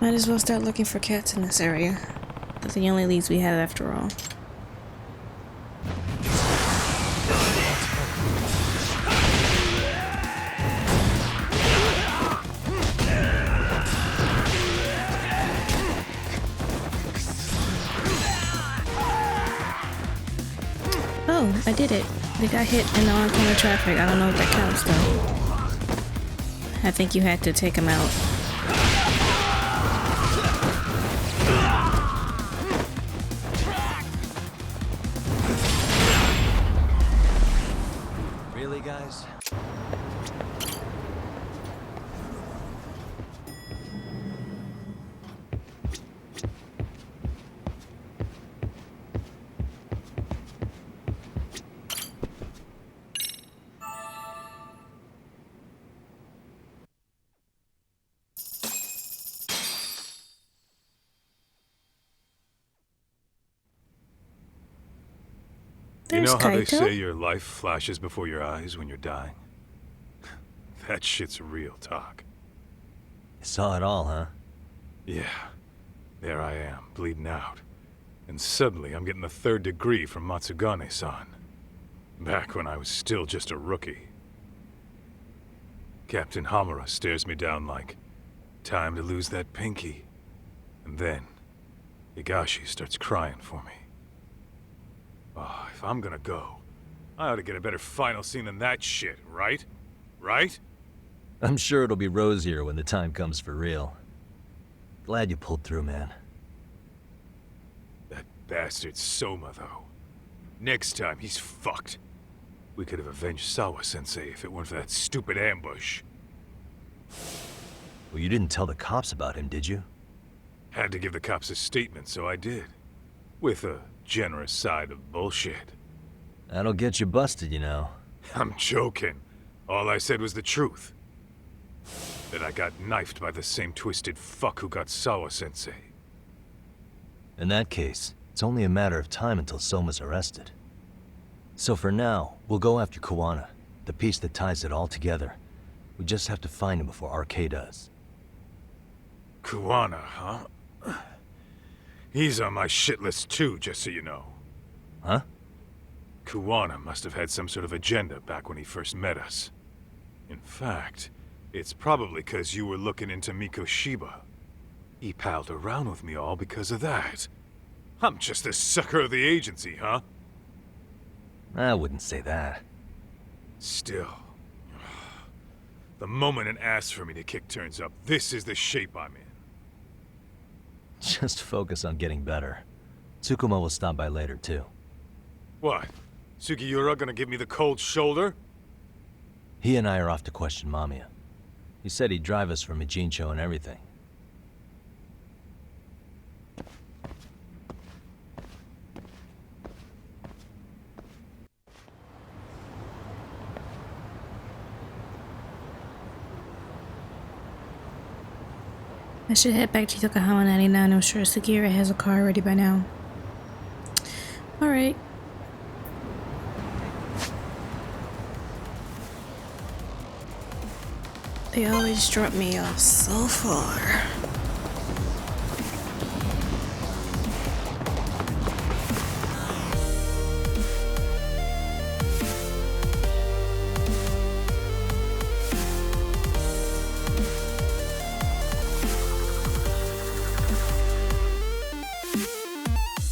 Might as well start looking for cats in this area. They're the only leads we have after all. Oh, I did it. They got hit in the oncoming traffic. I don't know if that counts though. I think you had to take him out. Really, guys? You There's know how they Kaito. say your life flashes before your eyes when you're dying? That shit's real talk. You saw it all, huh? Yeah. There I am, bleeding out. And suddenly I'm getting the 3rd degree from Matsugane-san. Back when I was still just a rookie. Captain Hamura stares me down like, time to lose that pinky. And then, Higashi starts crying for me. Oh, if I'm gonna go, I ought to get a better final scene than that shit, right? Right? I'm sure it'll be rosier when the time comes for real. Glad you pulled through, man. That bastard Soma, though. Next time, he's fucked. We could have avenged Sawa-sensei if it weren't for that stupid ambush. Well, you didn't tell the cops about him, did you? Had to give the cops a statement, so I did. With a generous side of bullshit. That'll get you busted, you know. I'm joking. All I said was the truth. That I got knifed by the same twisted fuck who got Sawa-sensei. In that case, it's only a matter of time until Soma's arrested. So for now, we'll go after Kuwana, the piece that ties it all together. We just have to find him before RK does. Kuwana, huh? He's on my shit list too, just so you know. Huh? Kuwana must have had some sort of agenda back when he first met us. In fact, it's probably because you were looking into Mikoshiba. He palled around with me all because of that. I'm just a sucker of the agency, huh? I wouldn't say that. Still. The moment an ass for me to kick turns up, this is the shape I'm in. Just focus on getting better. Tsukuma will stop by later, too. What? Sugiura gonna give me the cold shoulder? He and I are off to question Mamiya. He said he'd drive us from Mijincho and everything. I should head back to Yokohama 99. I'm sure Sugiura has a car ready by now. Alright. They always drop me off so far.